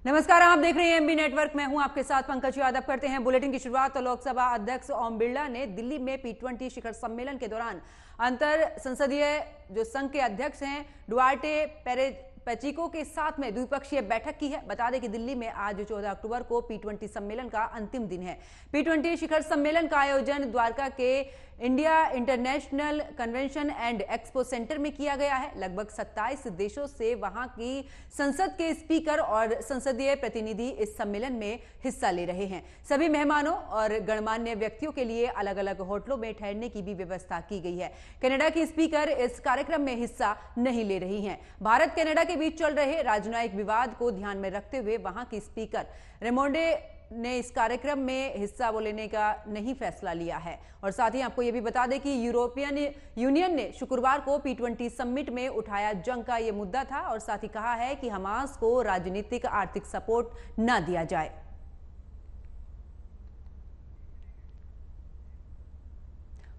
नमस्कार, आप देख रहे हैं एमबी नेटवर्क। मैं हूं आपके साथ पंकज यादव। करते हैं बुलेटिन की शुरुआत। तो लोकसभा अध्यक्ष ओम बिरला ने दिल्ली में P20 शिखर सम्मेलन के दौरान अंतर संसदीय जो संघ के अध्यक्ष हैं डुआर्टे पेचिको के साथ में द्विपक्षीय बैठक की है। बता दें कि दिल्ली में आज 14 अक्टूबर को P20 सम्मेलन का अंतिम दिन है। P20 शिखर सम्मेलन का आयोजन द्वारका के India international convention and expo centre में किया गया है। लगभग 27 देशों से वहां की संसद के स्पीकर और संसदीय प्रतिनिधि इस सम्मेलन में हिस्सा ले रहे हैं। सभी मेहमानों और गणमान्य व्यक्तियों के लिए अलग अलग होटलों में ठहरने की भी व्यवस्था की गई है। कनाडा की स्पीकर इस कार्यक्रम में हिस्सा नहीं ले रही हैं। भारत कनाडा के बीच चल रहे राजनयिक विवाद को ध्यान में रखते हुए वहां की स्पीकर रेमोंडे ने इस कार्यक्रम में हिस्सा लेने का नहीं फैसला लिया है। और साथ ही आपको यह भी बता दें कि यूरोपियन यूनियन ने शुक्रवार को P20 समिट में उठाया जंग का यह मुद्दा था और साथ ही कहा है कि हमास को राजनीतिक आर्थिक सपोर्ट न दिया जाए।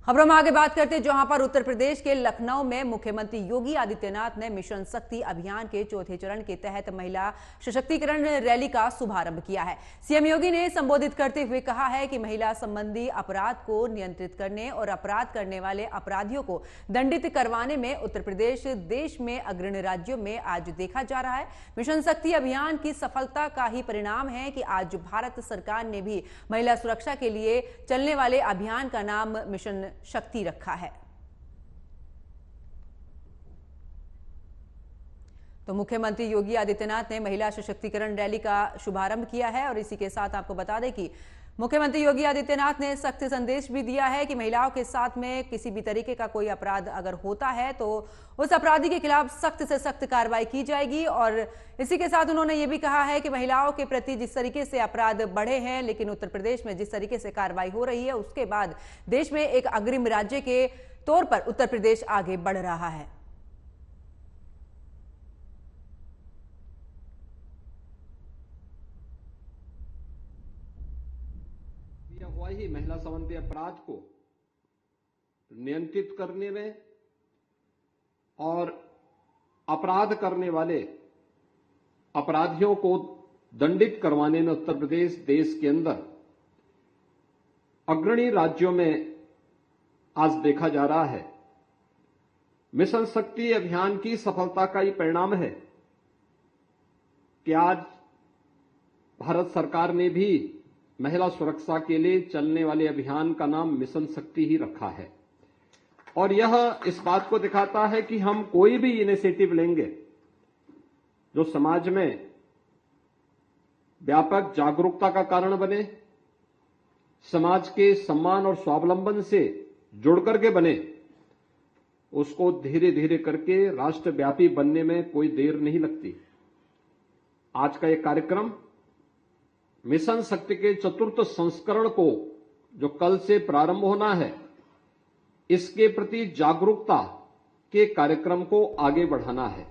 खबरों में आगे बात करते हैं, जहां पर उत्तर प्रदेश के लखनऊ में मुख्यमंत्री योगी आदित्यनाथ ने मिशन शक्ति अभियान के चौथे चरण के तहत महिला सशक्तिकरण रैली का शुभारंभ किया है। सीएम योगी ने संबोधित करते हुए कहा है कि महिला संबंधी अपराध को नियंत्रित करने और अपराध करने वाले अपराधियों को दंडित करवाने में उत्तर प्रदेश देश में अग्रणी राज्यों में आज देखा जा रहा है। मिशन शक्ति अभियान की सफलता का ही परिणाम है कि आज भारत सरकार ने भी महिला सुरक्षा के लिए चलने वाले अभियान का नाम मिशन शक्ति रखा है। तो मुख्यमंत्री योगी आदित्यनाथ ने महिला सशक्तिकरण रैली का शुभारंभ किया है और इसी के साथ आपको बता दें कि मुख्यमंत्री योगी आदित्यनाथ ने सख्त संदेश भी दिया है कि महिलाओं के साथ में किसी भी तरीके का कोई अपराध अगर होता है तो उस अपराधी के खिलाफ सख्त से सख्त कार्रवाई की जाएगी। और इसी के साथ उन्होंने ये भी कहा है कि महिलाओं के प्रति जिस तरीके से अपराध बढ़े हैं, लेकिन उत्तर प्रदेश में जिस तरीके से कार्रवाई हो रही है उसके बाद देश में एक अग्रिम राज्य के तौर पर उत्तर प्रदेश आगे बढ़ रहा है। ही महिला संबंधी अपराध को नियंत्रित करने में और अपराध करने वाले अपराधियों को दंडित करवाने में उत्तर प्रदेश देश के अंदर अग्रणी राज्यों में आज देखा जा रहा है। मिशन शक्ति अभियान की सफलता का ये परिणाम है कि आज भारत सरकार ने भी महिला सुरक्षा के लिए चलने वाले अभियान का नाम मिशन शक्ति ही रखा है। और यह इस बात को दिखाता है कि हम कोई भी इनिशिएटिव लेंगे जो समाज में व्यापक जागरूकता का कारण बने, समाज के सम्मान और स्वावलंबन से जुड़ करके बने, उसको धीरे धीरे करके राष्ट्रव्यापी बनने में कोई देर नहीं लगती। आज का यह कार्यक्रम मिशन शक्ति के चतुर्थ संस्करण को जो कल से प्रारंभ होना है, इसके प्रति जागरूकता के कार्यक्रम को आगे बढ़ाना है।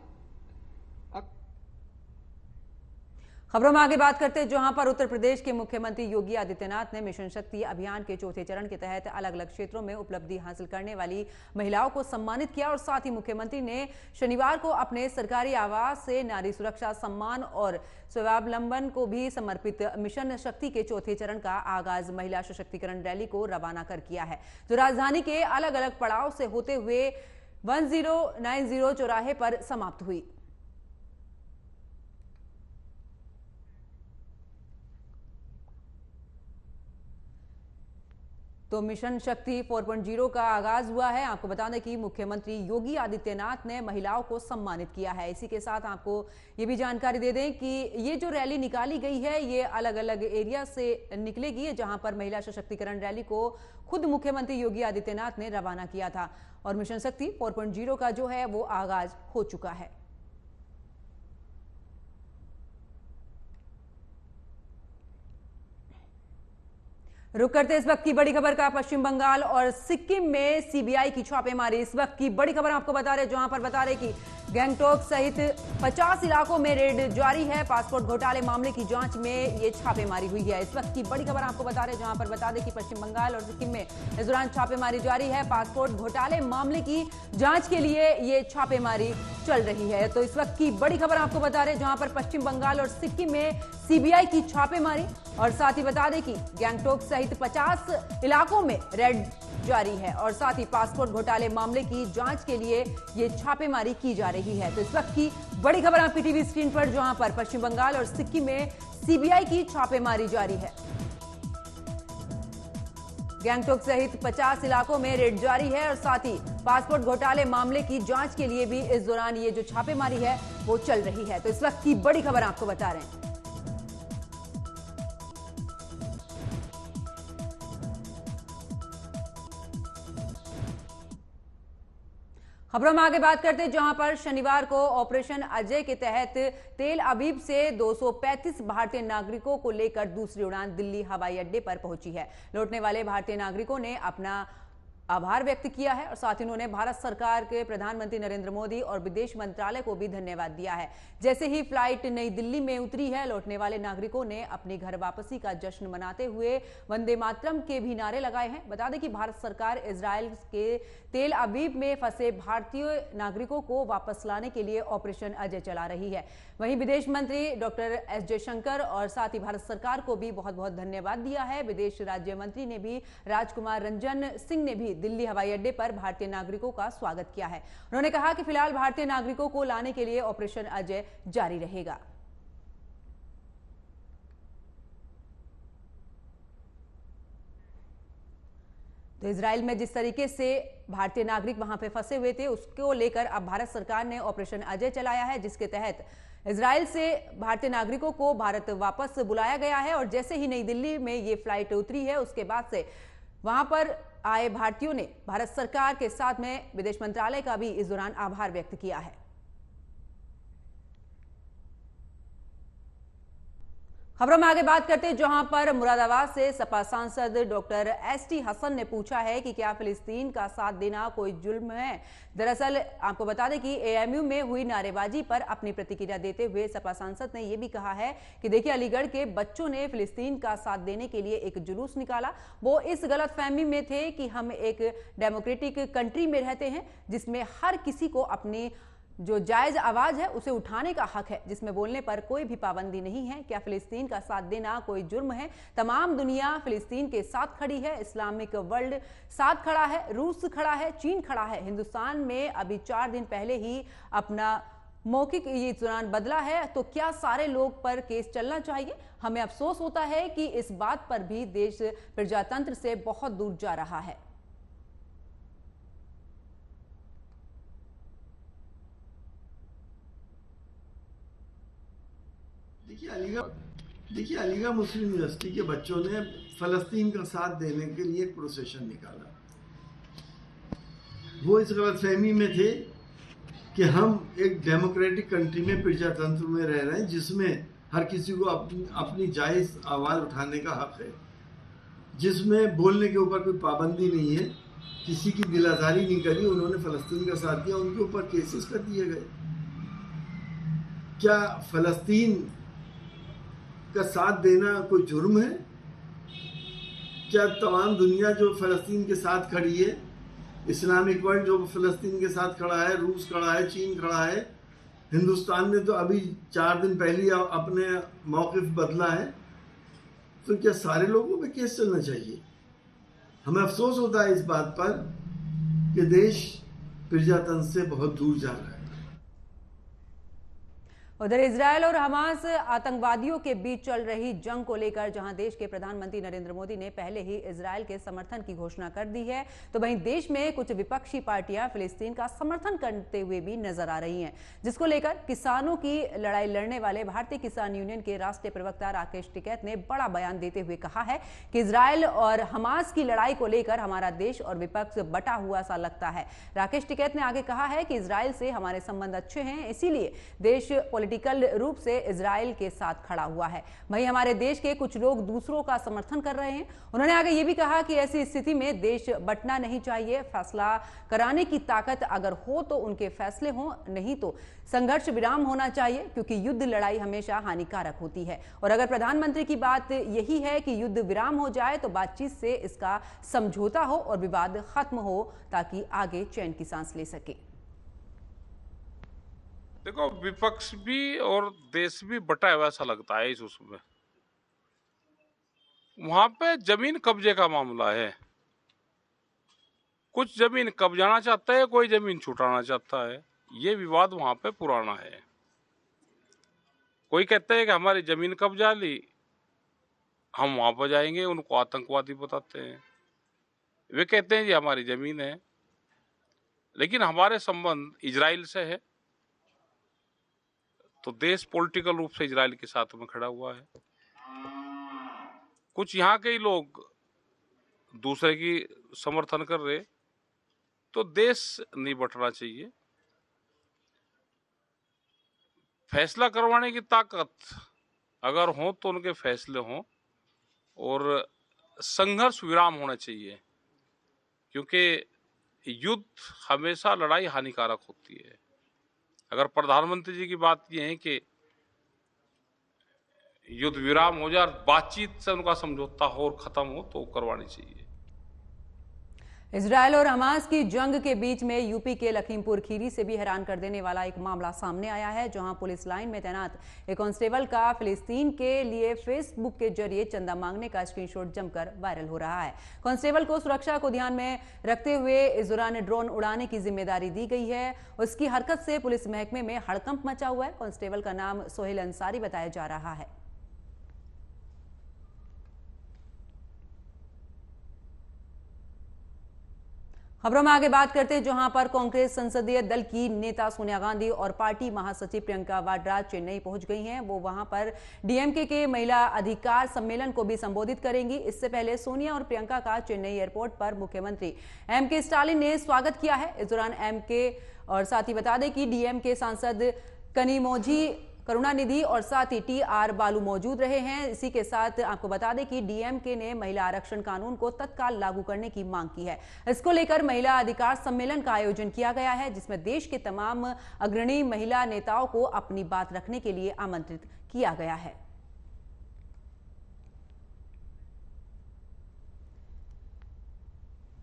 खबरों में आगे बात करते हैं, जहां पर उत्तर प्रदेश के मुख्यमंत्री योगी आदित्यनाथ ने मिशन शक्ति अभियान के चौथे चरण के तहत अलग अलग क्षेत्रों में उपलब्धि हासिल करने वाली महिलाओं को सम्मानित किया। और साथ ही मुख्यमंत्री ने शनिवार को अपने सरकारी आवास से नारी सुरक्षा, सम्मान और स्वावलंबन को भी समर्पित मिशन शक्ति के चौथे चरण का आगाज महिला सशक्तिकरण रैली को रवाना कर किया है, जो राजधानी के अलग अलग पड़ाव से होते हुए 1090 चौराहे पर समाप्त हुई। तो मिशन शक्ति 4.0 का आगाज हुआ है। आपको बता दें कि मुख्यमंत्री योगी आदित्यनाथ ने महिलाओं को सम्मानित किया है। इसी के साथ आपको ये भी जानकारी दे दें कि ये जो रैली निकाली गई है ये अलग अलग एरिया से निकलेगी, जहां पर महिला सशक्तिकरण रैली को खुद मुख्यमंत्री योगी आदित्यनाथ ने रवाना किया था। और मिशन शक्ति 4.0 का जो है वो आगाज हो चुका है। रुक करते इस वक्त की बड़ी खबर का। पश्चिम बंगाल और सिक्किम में सीबीआई की छापेमारी। इस वक्त की बड़ी खबर आपको बता रहे, जहां पर बता रहे कि गैंगटॉक सहित 50 इलाकों में रेड जारी है। पासपोर्ट घोटाले मामले की जांच में ये छापेमारी हुई है। इस वक्त की बड़ी खबर आपको बता रहे, जहां पर बता दें कि पश्चिम बंगाल और सिक्किम में इस दौरान छापेमारी जारी है। पासपोर्ट घोटाले मामले की जांच के लिए ये छापेमारी चल रही है। तो इस वक्त की बड़ी खबर आपको बता रहे, जहां पर पश्चिम बंगाल और सिक्किम में सीबीआई की छापेमारी, और साथ ही बता दें कि गैंगटॉक सहित 50 इलाकों में रेड जारी है, और साथ ही पासपोर्ट घोटाले मामले की जांच के लिए ये छापेमारी की जा रही है। तो इस वक्त की बड़ी खबर आपकी टीवी स्क्रीन पर, जहां पर पश्चिम बंगाल और सिक्किम में सीबीआई की छापेमारी जारी है। गैंगटॉक सहित 50 इलाकों में रेड जारी है, और साथ ही पासपोर्ट घोटाले मामले की जांच के लिए भी इस दौरान ये जो छापेमारी है वो चल रही है। तो इस वक्त की बड़ी खबर आपको बता रहे हैं। खबरों में आगे बात करते हैं, जहां पर शनिवार को ऑपरेशन अजय के तहत तेल अवीव से 235 भारतीय नागरिकों को लेकर दूसरी उड़ान दिल्ली हवाई अड्डे पर पहुंची है। लौटने वाले भारतीय नागरिकों ने अपना आभार व्यक्त किया है, और साथ ही उन्होंने भारत सरकार के प्रधानमंत्री नरेंद्र मोदी और विदेश मंत्रालय को भी धन्यवाद दिया है। जैसे ही फ्लाइट नई दिल्ली में उतरी है, लौटने वाले नागरिकों ने अपनी घर वापसी का जश्न मनाते हुए वंदे मातरम के भी नारे लगाए हैं। बता दें कि भारत सरकार इजरायल के तेल अवीव में फंसे भारतीय नागरिकों को वापस लाने के लिए ऑपरेशन अजय चला रही है। वहीं विदेश मंत्री डॉक्टर एस जयशंकर और साथ ही भारत सरकार को भी बहुत बहुत धन्यवाद दिया है। विदेश राज्य मंत्री ने भी, राजकुमार रंजन सिंह ने भी दिल्ली हवाई अड्डे पर भारतीय नागरिकों का स्वागत किया है। उन्होंने कहा कि फिलहाल भारतीय नागरिकों को लाने के लिए ऑपरेशन अजय जारी रहेगा। तो इजराइल में जिस तरीके से भारतीय नागरिक वहां पे फंसे हुए थे, उसको लेकर अब भारत सरकार ने ऑपरेशन अजय चलाया है, जिसके तहत इजराइल से भारतीय नागरिकों को भारत वापस बुलाया गया है। और जैसे ही नई दिल्ली में ये फ्लाइट उतरी है, उसके बाद से वहां पर आए भारतीयों ने भारत सरकार के साथ में विदेश मंत्रालय का भी इस दौरान आभार व्यक्त किया है। खबरों में आगे बात करते हैं, जहां पर मुरादाबाद से सपा सांसद डॉक्टर एसटी हसन ने पूछा है कि क्या फिलिस्तीन का साथ देना कोई जुल्म है। दरअसल आपको बता दें कि एएमयू में हुई नारेबाजी पर अपनी प्रतिक्रिया देते हुए सपा सांसद ने यह भी कहा है कि देखिए, अलीगढ़ के बच्चों ने फिलिस्तीन का साथ देने के लिए एक जुलूस निकाला। वो इस गलतफहमी में थे कि हम एक डेमोक्रेटिक कंट्री में रहते हैं, जिसमें हर किसी को अपनी जो जायज आवाज है उसे उठाने का हक है, जिसमें बोलने पर कोई भी पाबंदी नहीं है। क्या फिलिस्तीन का साथ देना कोई जुर्म है? तमाम दुनिया फिलिस्तीन के साथ खड़ी है, इस्लामिक वर्ल्ड साथ खड़ा है, रूस खड़ा है, चीन खड़ा है। हिंदुस्तान में अभी 4 दिन पहले ही अपना मौखिक ये दौरान बदला है, तो क्या सारे लोग पर केस चलना चाहिए? हमें अफसोस होता है कि इस बात पर भी देश प्रजातंत्र से बहुत दूर जा रहा है। देखिए अलीगढ़ मुस्लिम यूनिवर्सिटी के बच्चों ने फलस्तीन का साथ देने के लिए एक प्रोसेशन निकाला। वो इस गलतफहमी में थे कि हम एक डेमोक्रेटिक कंट्री में, प्रजातंत्र में रह रहे हैं, जिसमें हर किसी को अपनी जायज आवाज़ उठाने का हक है, जिसमें बोलने के ऊपर कोई पाबंदी नहीं है। किसी की दिल आज़ारी नहीं करी, उन्होंने फलस्तीन का साथ दिया, उनके ऊपर केसेस कर दिए गए। क्या फलस्तीन का साथ देना कोई जुर्म है? क्या तमाम दुनिया जो फलस्तीन के साथ खड़ी है, इस्लामिक वर्ल्ड जो फलस्तीन के साथ खड़ा है, रूस खड़ा है, चीन खड़ा है, हिंदुस्तान ने तो अभी 4 दिन पहले अपने मौक़िफ़ बदला है, तो क्या सारे लोगों पे केस चलना चाहिए? हमें अफसोस होता है इस बात पर कि देश प्रजातंत्र से बहुत दूर जा रहा है। उधर इजरायल और हमास आतंकवादियों के बीच चल रही जंग को लेकर जहां देश के प्रधानमंत्री नरेंद्र मोदी ने पहले ही इजरायल के समर्थन की घोषणा कर दी है, तो वहीं देश में कुछ विपक्षी पार्टियां फिलिस्तीन का समर्थन करते हुए भी नजर आ रही हैं, जिसको लेकर किसानों की लड़ाई लड़ने वाले भारतीय किसान यूनियन के राष्ट्रीय प्रवक्ता राकेश टिकैत ने बड़ा बयान देते हुए कहा है कि इजरायल और हमास की लड़ाई को लेकर हमारा देश और विपक्ष बटा हुआ सा लगता है। राकेश टिकैत ने आगे कहा है कि इजरायल से हमारे संबंध अच्छे हैं, इसीलिए देश पॉलिटिकल रूप से इजराइल के साथ खड़ा हुआ है। वहीं हमारे देश के कुछ लोग दूसरों का समर्थन कर रहे हैं। उन्होंने आगे ये भी कहा कि ऐसी स्थिति में देश बंटना नहीं चाहिए, फैसला कराने की ताकत अगर हो तो उनके फैसले हों, नहीं तो संघर्ष विराम होना चाहिए, क्योंकि युद्ध लड़ाई हमेशा हानिकारक होती है। और अगर प्रधानमंत्री की बात यही है कि युद्ध विराम हो जाए तो बातचीत से इसका समझौता हो और विवाद खत्म हो, ताकि आगे चैन की सांस ले सके। देखो, विपक्ष भी और देश भी बटा हुआ ऐसा लगता है इस उसमें। वहां पे जमीन कब्जे का मामला है। कुछ जमीन कब्जाना चाहता है, कोई जमीन छुटाना चाहता है। ये विवाद वहां पे पुराना है। कोई कहता है कि हमारी जमीन कब्जा ली, हम वहां पर जाएंगे, उनको आतंकवादी बताते हैं। वे कहते हैं जी हमारी जमीन है, लेकिन हमारे संबंध इजराइल से है, तो देश पॉलिटिकल रूप से इजराइल के साथ में खड़ा हुआ है। कुछ यहाँ के ही लोग दूसरे की समर्थन कर रहे, तो देश नहीं बंटना चाहिए। फैसला करवाने की ताकत अगर हो तो उनके फैसले हों और संघर्ष विराम होना चाहिए, क्योंकि युद्ध हमेशा लड़ाई हानिकारक होती है। अगर प्रधानमंत्री जी की बात यह है कि युद्ध विराम हो जाए, बातचीत से उनका समझौता हो और खत्म हो, तो करवानी चाहिए। इजराइल और हमास की जंग के बीच में यूपी के लखीमपुर खीरी से भी हैरान कर देने वाला एक मामला सामने आया है, जहां पुलिस लाइन में तैनात एक कांस्टेबल का फिलिस्तीन के लिए फेसबुक के जरिए चंदा मांगने का स्क्रीनशॉट जमकर वायरल हो रहा है। कांस्टेबल को सुरक्षा को ध्यान में रखते हुए इस दौरान ड्रोन उड़ाने की जिम्मेदारी दी गई है। उसकी हरकत से पुलिस महकमे में हड़कंप मचा हुआ है। कांस्टेबल का नाम सोहेल अंसारी बताया जा रहा है। खबरों में आगे बात करते हैं, जहां पर कांग्रेस संसदीय दल की नेता सोनिया गांधी और पार्टी महासचिव प्रियंका वाड्रा चेन्नई पहुंच गई हैं। वो वहां पर डीएमके के महिला अधिकार सम्मेलन को भी संबोधित करेंगी। इससे पहले सोनिया और प्रियंका का चेन्नई एयरपोर्ट पर मुख्यमंत्री एमके स्टालिन ने स्वागत किया है। इस दौरान एमके और साथ ही बता दें कि डीएमके सांसद कनिमोझी करुणानिधि और साथ ही टीआर बालू मौजूद रहे हैं। इसी के साथ आपको बता दें कि डीएमके ने महिला आरक्षण कानून को तत्काल लागू करने की मांग की है। इसको लेकर महिला अधिकार सम्मेलन का आयोजन किया गया है, जिसमें देश के तमाम अग्रणी महिला नेताओं को अपनी बात रखने के लिए आमंत्रित किया गया है।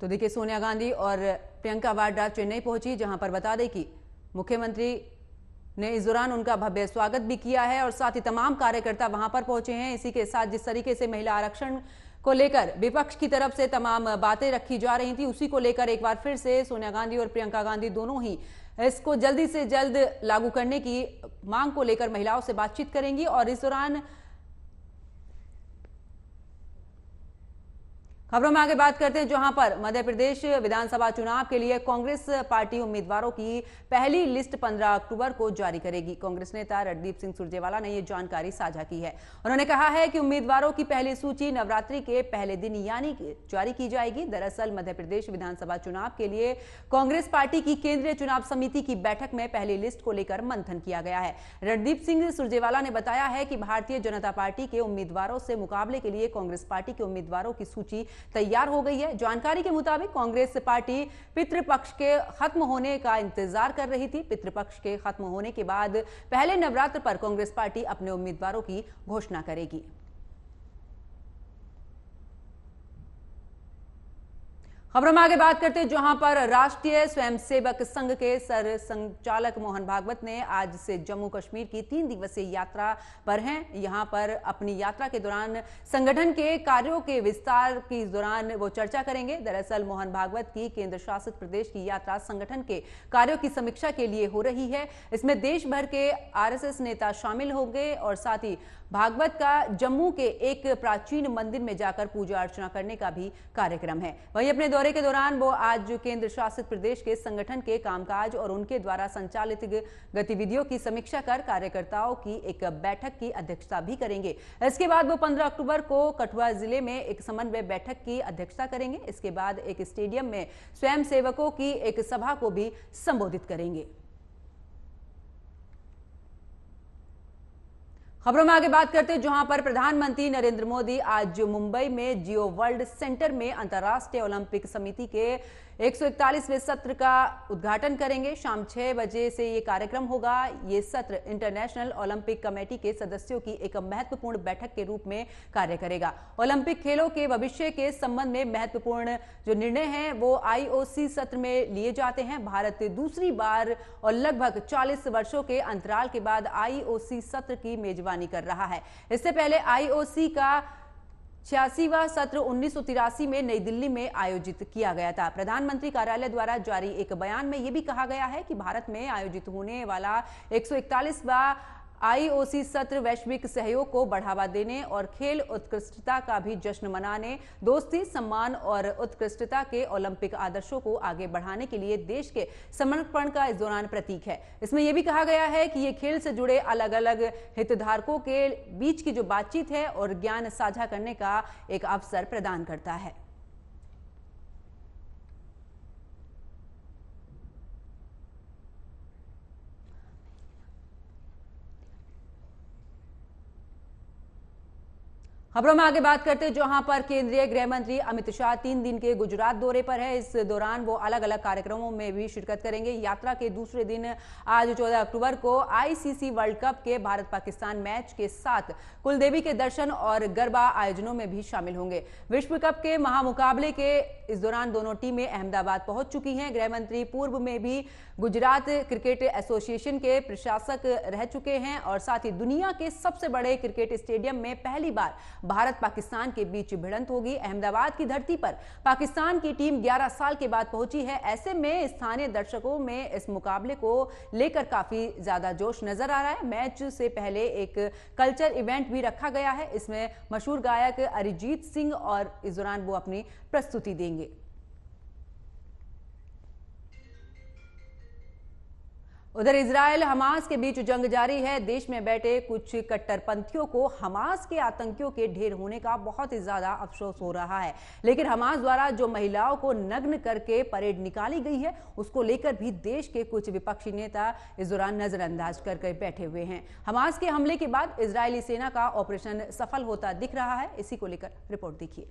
तो देखिए, सोनिया गांधी और प्रियंका वाड्रा चेन्नई पहुंची, जहां पर बता दें कि मुख्यमंत्री ने इस दौरान उनका भव्य स्वागत भी किया है और साथ ही तमाम कार्यकर्ता वहां पर पहुंचे हैं। इसी के साथ जिस तरीके से महिला आरक्षण को लेकर विपक्ष की तरफ से तमाम बातें रखी जा रही थी, उसी को लेकर एक बार फिर से सोनिया गांधी और प्रियंका गांधी दोनों ही इसको जल्दी से जल्द लागू करने की मांग को लेकर महिलाओं से बातचीत करेंगी। और इस दौरान खबरों में आगे बात करते हैं, जहां पर मध्य प्रदेश विधानसभा चुनाव के लिए कांग्रेस पार्टी उम्मीदवारों की पहली लिस्ट 15 अक्टूबर को जारी करेगी। कांग्रेस नेता रणदीप सिंह सुरजेवाला ने यह जानकारी साझा की है। उन्होंने कहा है कि उम्मीदवारों की पहली सूची नवरात्रि के पहले दिन यानी जारी की जाएगी। दरअसल मध्य प्रदेश विधानसभा चुनाव के लिए कांग्रेस पार्टी की केंद्रीय चुनाव समिति की बैठक में पहली लिस्ट को लेकर मंथन किया गया है। रणदीप सिंह सुरजेवाला ने बताया है कि भारतीय जनता पार्टी के उम्मीदवारों से मुकाबले के लिए कांग्रेस पार्टी के उम्मीदवारों की सूची तैयार हो गई है। जानकारी के मुताबिक कांग्रेस पार्टी पितृपक्ष के खत्म होने का इंतजार कर रही थी। पितृपक्ष के खत्म होने के बाद पहले नवरात्र पर कांग्रेस पार्टी अपने उम्मीदवारों की घोषणा करेगी। खबरों में आगे बात करते हैं, जहां पर राष्ट्रीय स्वयंसेवक संघ के सर संचालक मोहन भागवत ने आज से जम्मू कश्मीर की 3 दिवसीय यात्रा पर हैं। यहां पर अपनी यात्रा के दौरान संगठन के कार्यों के विस्तार के दौरान वो चर्चा करेंगे। दरअसल मोहन भागवत की केंद्र शासित प्रदेश की यात्रा संगठन के कार्यों की समीक्षा के लिए हो रही है। इसमें देश भर के आरएसएस नेता शामिल होंगे और साथ ही भागवत का जम्मू के एक प्राचीन मंदिर में जाकर पूजा अर्चना करने का भी कार्यक्रम है। वहीं अपने दौरे के दौरान वो आज केंद्र शासित प्रदेश के संगठन के कामकाज और उनके द्वारा संचालित गतिविधियों की समीक्षा कर कार्यकर्ताओं की एक बैठक की अध्यक्षता भी करेंगे। इसके बाद वो 15 अक्टूबर को कठुआ जिले में एक समन्वय बैठक की अध्यक्षता करेंगे। इसके बाद एक स्टेडियम में स्वयंसेवकों की एक सभा को भी संबोधित करेंगे। खबरों में आगे बात करते हैं, जहां पर प्रधानमंत्री नरेंद्र मोदी आज मुंबई में जियो वर्ल्ड सेंटर में अंतर्राष्ट्रीय ओलंपिक समिति के 141वें सत्र का उद्घाटन करेंगे। शाम 6 बजे से ये कार्यक्रम होगा। ये सत्र इंटरनेशनल ओलंपिक कमेटी के सदस्यों की एक महत्वपूर्ण बैठक के रूप में कार्य करेगा। ओलंपिक खेलों के भविष्य के संबंध में महत्वपूर्ण जो निर्णय हैं वो IOC सत्र में लिए जाते हैं। भारत दूसरी बार और लगभग 40 वर्षों के अंतराल के बाद IOC सत्र की मेजबानी कर रहा है। इससे पहले IOC का 86वां सत्र 1983 में नई दिल्ली में आयोजित किया गया था। प्रधानमंत्री कार्यालय द्वारा जारी एक बयान में यह भी कहा गया है कि भारत में आयोजित होने वाला 141वां IOC सत्र वैश्विक सहयोग को बढ़ावा देने और खेल उत्कृष्टता का भी जश्न मनाने, दोस्ती, सम्मान और उत्कृष्टता के ओलंपिक आदर्शों को आगे बढ़ाने के लिए देश के समर्पण का इस दौरान प्रतीक है। इसमें यह भी कहा गया है कि ये खेल से जुड़े अलग अलग हितधारकों के बीच की जो बातचीत है और ज्ञान साझा करने का एक अवसर प्रदान करता है। खबरों में आगे बात करते हैं, जहां पर केंद्रीय गृह मंत्री अमित शाह 3 दिन के गुजरात दौरे पर है। इस दौरान वो अलग अलग कार्यक्रमों में भी शिरकत करेंगे। यात्रा के दूसरे दिन आज 14 अक्टूबर को ICC वर्ल्ड कप के भारत पाकिस्तान मैच के साथ कुलदेवी के दर्शन और गरबा आयोजनों में भी शामिल होंगे। विश्व कप के महामुकाबले के इस दौरान दोनों टीमें अहमदाबाद पहुंच चुकी हैं। गृह मंत्री पूर्व में भी गुजरात क्रिकेट एसोसिएशन के प्रशासक रह चुके हैं और साथ ही दुनिया के सबसे बड़े क्रिकेट स्टेडियम में पहली बार भारत पाकिस्तान के बीच भिड़ंत होगी। अहमदाबाद की धरती पर पाकिस्तान की टीम 11 साल के बाद पहुंची है। ऐसे में स्थानीय दर्शकों में इस मुकाबले को लेकर काफी ज्यादा जोश नजर आ रहा है। मैच से पहले एक कल्चर इवेंट भी रखा गया है। इसमें मशहूर गायक अरिजीत सिंह और इस दौरान वो अपनी प्रस्तुति देंगे। उधर इजराइल हमास के बीच जंग जारी है। देश में बैठे कुछ कट्टरपंथियों को हमास के आतंकियों के ढेर होने का बहुत ही ज्यादा अफसोस हो रहा है, लेकिन हमास द्वारा जो महिलाओं को नग्न करके परेड निकाली गई है उसको लेकर भी देश के कुछ विपक्षी नेता इस दौरान नजरअंदाज करके बैठे हुए हैं। हमास के हमले के बाद इजरायली सेना का ऑपरेशन सफल होता दिख रहा है। इसी को लेकर रिपोर्ट देखिए।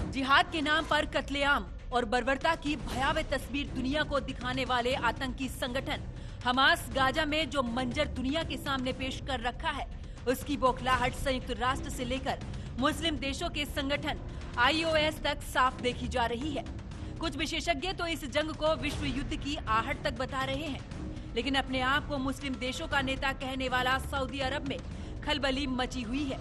जिहाद के नाम पर कत्लेआम और बर्बरता की भयावह तस्वीर दुनिया को दिखाने वाले आतंकी संगठन हमास गाजा में जो मंजर दुनिया के सामने पेश कर रखा है, उसकी बौखलाहट संयुक्त राष्ट्र से लेकर मुस्लिम देशों के संगठन IOS तक साफ देखी जा रही है। कुछ विशेषज्ञ तो इस जंग को विश्व युद्ध की आहट तक बता रहे हैं, लेकिन अपने आप को मुस्लिम देशों का नेता कहने वाला सऊदी अरब में खलबली मची हुई है,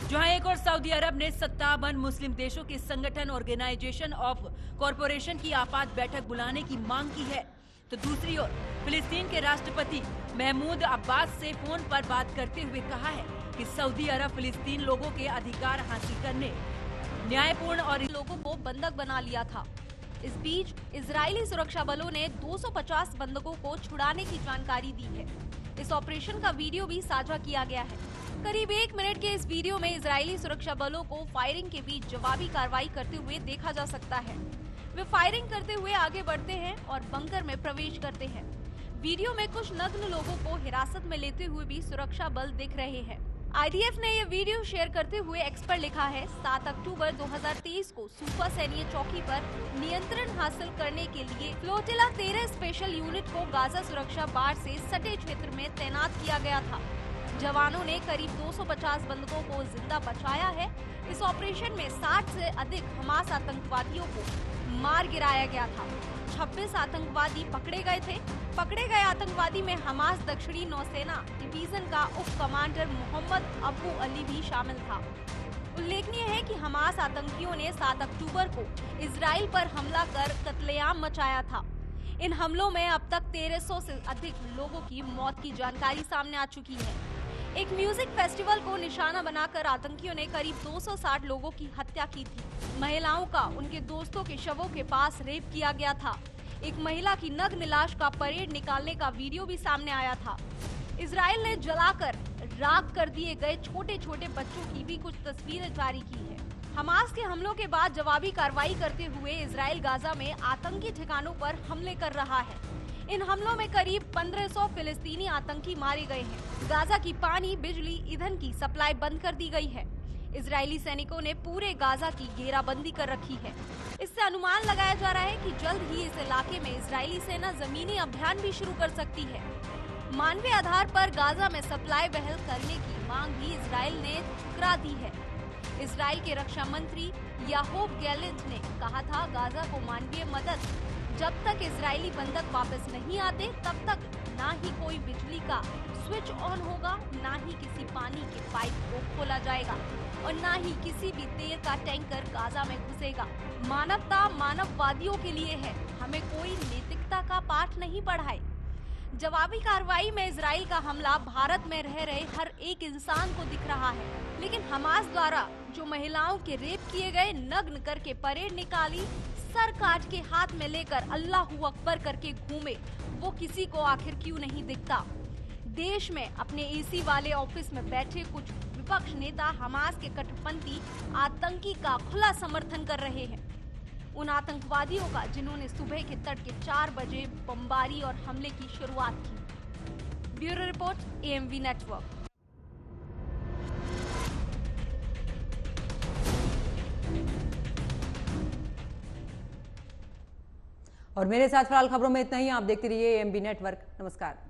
जहां एक और सऊदी अरब ने 57 मुस्लिम देशों के संगठन ऑर्गेनाइजेशन ऑफ कॉरपोरेशन की आपात बैठक बुलाने की मांग की है, तो दूसरी ओर फिलिस्तीन के राष्ट्रपति महमूद अब्बास से फोन पर बात करते हुए कहा है कि सऊदी अरब फिलिस्तीन लोगों के अधिकार हासिल करने, न्यायपूर्ण और लोगों को बंधक बना लिया था। इस बीच इजरायली सुरक्षा बलों ने 250 बंधकों को छुड़ाने की जानकारी दी है। इस ऑपरेशन का वीडियो भी साझा किया गया है। करीब 1 मिनट के इस वीडियो में इजरायली सुरक्षा बलों को फायरिंग के बीच जवाबी कार्रवाई करते हुए देखा जा सकता है। वे फायरिंग करते हुए आगे बढ़ते हैं और बंकर में प्रवेश करते हैं। वीडियो में कुछ नग्न लोगों को हिरासत में लेते हुए भी सुरक्षा बल दिख रहे हैं। IDF ने यह वीडियो शेयर करते हुए एक्स पर लिखा है, 7 अक्टूबर 2023 को सूफा सैन्य चौकी पर नियंत्रण हासिल करने के लिए फ्लोटिला 13 स्पेशल यूनिट को गाजा सुरक्षा बार से सटे क्षेत्र में तैनात किया गया था। जवानों ने करीब 250 बंधकों को जिंदा बचाया है। इस ऑपरेशन में 60 से अधिक हमास आतंकवादियों को मार गिराया गया था। 26 आतंकवादी पकड़े गए थे। पकड़े गए आतंकवादी में हमास दक्षिणी नौसेना डिवीजन का उप कमांडर मोहम्मद अबू अली भी शामिल था। उल्लेखनीय है कि हमास आतंकियों ने 7 अक्टूबर को इजराइल पर हमला कर कत्लेआम मचाया था। इन हमलों में अब तक 1300 से अधिक लोगों की मौत की जानकारी सामने आ चुकी है। एक म्यूजिक फेस्टिवल को निशाना बनाकर आतंकियों ने करीब 260 लोगों की हत्या की थी। महिलाओं का उनके दोस्तों के शवों के पास रेप किया गया था। एक महिला की नग्न लाश का परेड निकालने का वीडियो भी सामने आया था। इजराइल ने जलाकर राख कर दिए गए छोटे छोटे बच्चों की भी कुछ तस्वीरें जारी की है। हमास के हमलों के बाद जवाबी कार्रवाई करते हुए इजराइल गाजा में आतंकी ठिकानों पर हमले कर रहा है। इन हमलों में करीब 1500 फिलिस्तीनी आतंकी मारे गए हैं। गाजा की पानी, बिजली, ईंधन की सप्लाई बंद कर दी गई है। इजरायली सैनिकों ने पूरे गाजा की घेराबंदी कर रखी है। इससे अनुमान लगाया जा रहा है कि जल्द ही इस इलाके में इजरायली सेना जमीनी अभियान भी शुरू कर सकती है। मानवीय आधार पर गाजा में सप्लाई बहाल करने की मांग भी इजराइल ने ठुकरा दी है। इजराइल के रक्षा मंत्री याकोब गैलेंट ने कहा था, गाजा को मानवीय मदद, जब तक इजरायली बंधक वापस नहीं आते तब तक ना ही कोई बिजली का स्विच ऑन होगा, ना ही किसी पानी के पाइप को खोला जाएगा और ना ही किसी भी तेल का टैंकर गाजा में घुसेगा। मानवता मानववादियों के लिए है, हमें कोई नैतिकता का पाठ नहीं पढ़ाए। जवाबी कार्रवाई में इजराइल का हमला भारत में रह रहे हर एक इंसान को दिख रहा है, लेकिन हमास द्वारा जो महिलाओं के रेप किए गए, नग्न करके परेड निकाली, सर काट के हाथ में लेकर अल्लाहू अकबर करके घूमे, वो किसी को आखिर क्यों नहीं दिखता। देश में अपने एसी वाले ऑफिस में बैठे कुछ विपक्ष नेता हमास के कट्टरपंथी आतंकी का खुला समर्थन कर रहे हैं। उन आतंकवादियों का जिन्होंने सुबह के तड़के 4 बजे बमबारी और हमले की शुरुआत की। Bureau report, AMV network. और मेरे साथ फिलहाल खबरों में इतना ही। आप देखते रहिए AMV नेटवर्क। नमस्कार।